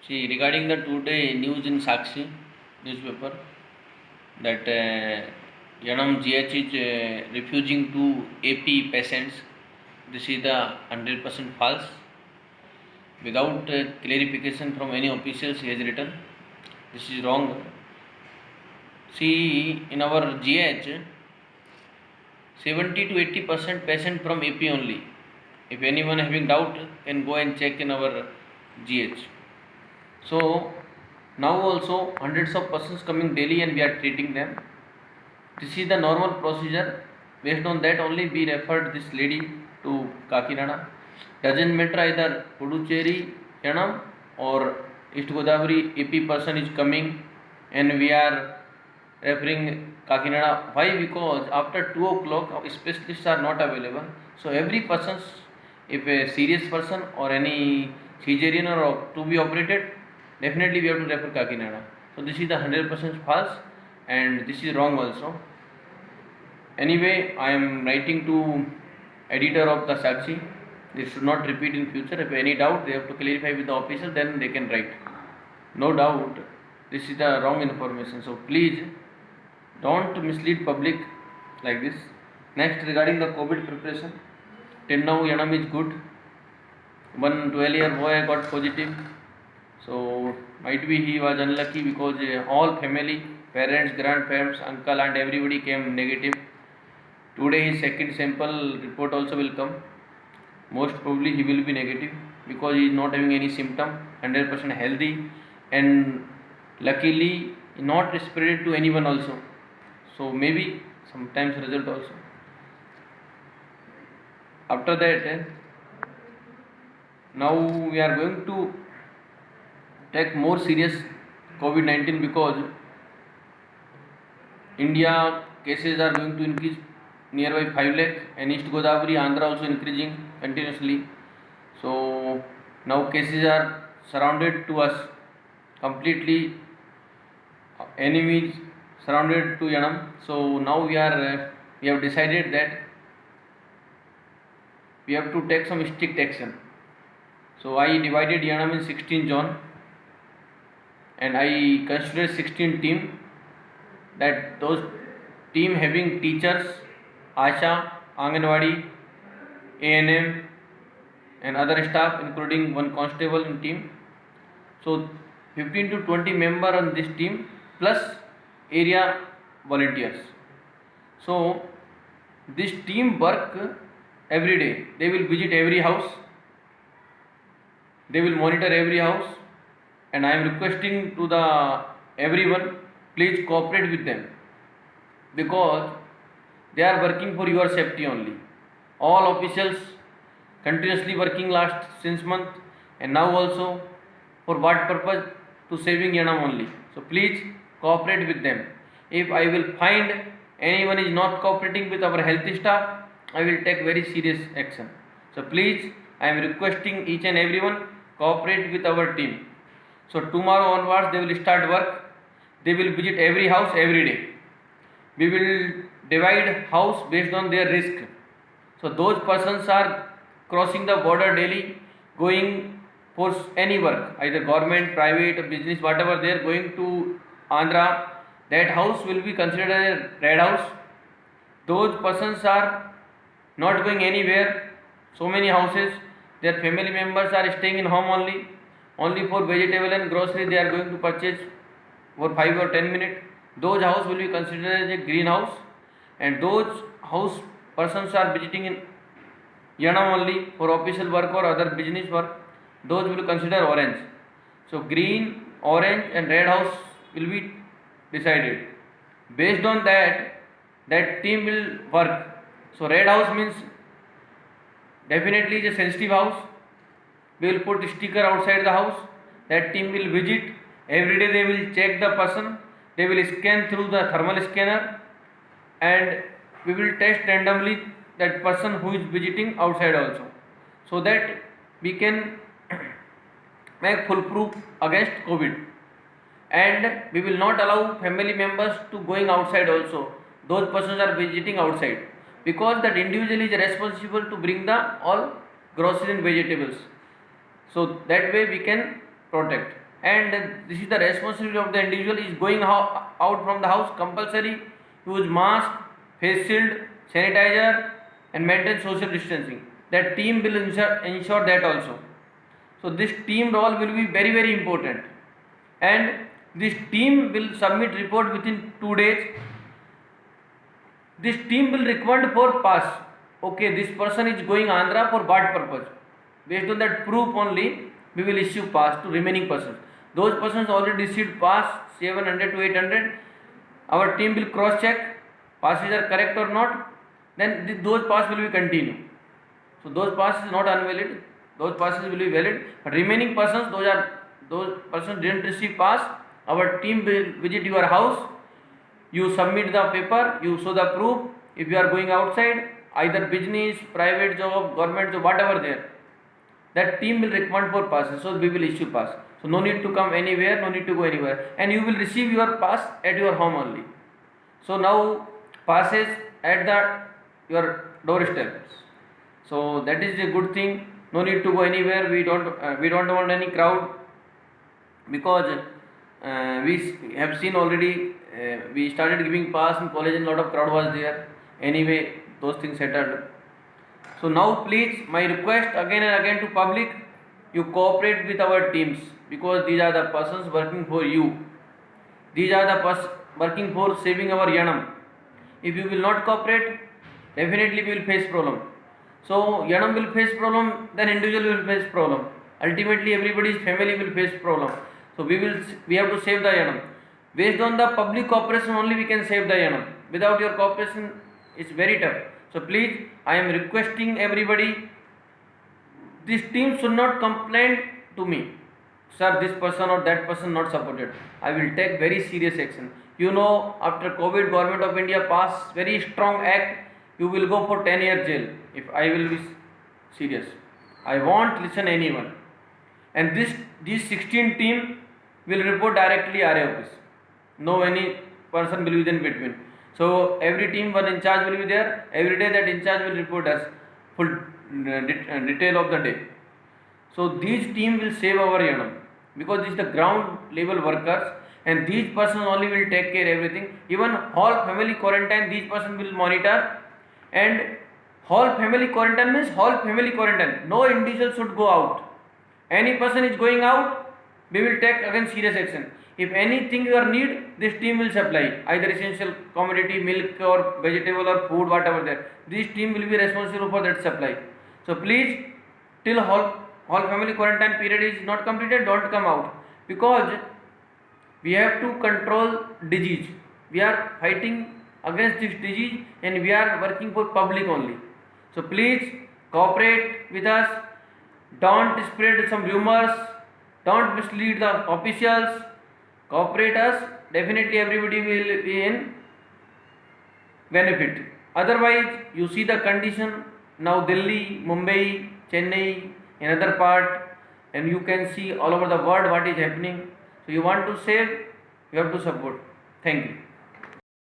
See, regarding the today news in Sakshi newspaper that Yanam GH is refusing to AP patients, this is the 100% false. Without clarification from any officials, he has written. This is wrong. See, in our GH, 70 to 80% patient from AP only. If anyone having doubt, can go and check in our GH. So now also hundreds of persons coming daily and we are treating them. This is the normal procedure. Based on that only we referred this lady to Kakinada. Doesn't matter either Puducherry, Yanam or East Godavari AP person is coming and we are referring Kakinada. Why? Because after 2 o'clock specialists are not available. So every person, if a serious person or any cesarean or to be operated, definitely we have to refer Kakinada. So this is the 100% false and this is wrong also. Anyway, I am writing to editor of the Sakshi. This should not repeat in future. If any doubt, they have to clarify with the official, then they can write. No doubt, this is the wrong information. So please don't mislead public like this. Next, regarding the COVID preparation, till now Yanam is good. One 12-year boy got positive. So might be he was unlucky because all family, parents, grandparents, uncle, aunt, everybody came negative. Today his second sample report also will come. Most probably he will be negative because he is not having any symptom, 100% healthy, and luckily not spread to anyone also. So maybe sometimes result also. After that, now we are going to take more serious COVID-19 because India cases are going to increase nearby 5 lakh and East Godavari, Andhra also increasing continuously. So now cases are surrounded to us completely, enemies surrounded to Yanam. So now we have decided that we have to take some strict action. So I divided Yanam in 16 zones and I considered 16 team, that those team having teachers, Asha, Anganwadi, ANM and other staff including one constable in team. So 15 to 20 member on this team plus area volunteers. So this team work every day. They will visit every house. They will monitor every house and I am requesting to the everyone, please cooperate with them because they are working for your safety only. All officials continuously working last since month and now also for what purpose? To saving Yanam only. So please cooperate with them. If I will find anyone is not cooperating with our health staff, I will take very serious action. So please, I am requesting each and everyone cooperate with our team. So tomorrow onwards they will start work. They will visit every house every day. We will divide house based on their risk. So those persons are crossing the border daily, going for any work, either government, private, or business, whatever they are going to Andhra, that house will be considered a red house. Those persons are not going anywhere. So many houses, their family members are staying in home only for vegetable and grocery they are going to purchase for 5 or 10 minutes. Those house will be considered as a greenhouse and those house persons are visiting in Yanam only for official work or other business work. Those will consider orange. So green, orange and red house will be decided. Based on that, that team will work. So red house means definitely is a sensitive house. We will put sticker outside the house. That team will visit. Every day they will check the person. They will scan through the thermal scanner and we will test randomly that person who is visiting outside also, so that we can make foolproof against COVID. And we will not allow family members to going outside also. Those persons are visiting outside because that individual is responsible to bring the all groceries and vegetables. So that way we can protect. and this is the responsibility of the individual. Is going out from the house compulsory, use mask, face shield, sanitizer, and maintain social distancing. That team will ensure that also. So this team role will be very very important, and this team will submit report within 2 days. This team will recommend for pass. Okay, this person is going Andhra for what purpose? Based on that proof only, we will issue pass to remaining persons. Those persons already received pass 700 to 800. Our team will cross check passes are correct or not. Then those pass will be continue. So those passes not unvalid. Those passes will be valid. But remaining persons, those persons didn't receive pass. Our team will visit your house. You submit the paper, you show the proof. If you are going outside, either business, private job, government job, whatever there, that team will recommend for passes. So we will issue pass. So no need to come anywhere, no need to go anywhere, and you will receive your pass at your home only. So now passes at your doorstep. So that is a good thing. No need to go anywhere. We don't want any crowd, because we have seen already. We started giving pass in college and lot of crowd was there. Anyway, those things settled. So now please, my request again and again to public, you cooperate with our teams, because these are the persons working for you. These are the working for saving our Yanam. If you will not cooperate, definitely we will face problem. So Yanam will face problem, then individual will face problem. Ultimately, everybody's family will face problem. So we have to save the Yanam. Based on the public cooperation only we can save the Yanam. Without your cooperation, it's very tough. So please, I am requesting everybody, this team should not complain to me, sir, this person or that person not supported. I will take very serious action. You know, after COVID, Government of India passed very strong act. You will go for 10 years jail if I will be serious. I won't listen anyone. And these 16 team will report directly RA office. No any person will be in between. So every team one in charge will be there. Every day that in charge will report us full detail of the day. So these team will save our Yanam, because this is the ground level workers, and these persons only will take care everything. Even whole family quarantine, these persons will monitor. And whole family quarantine means whole family quarantine. No individual should go out. Any person is going out, we will take again serious action. If anything you are need, this team will supply either essential commodity, milk or vegetable or food, whatever there. This team will be responsible for that supply. So please, till whole family quarantine period is not completed, don't come out, because we have to control disease. We are fighting against this disease, and we are working for public only. So please cooperate with us. Don't spread some rumors. Don't mislead the officials. Cooperate us. Definitely everybody will be in benefit. Otherwise, you see the condition now, Delhi, Mumbai, Chennai, another part, and you can see all over the world what is happening. So you want to save, you have to support. Thank you.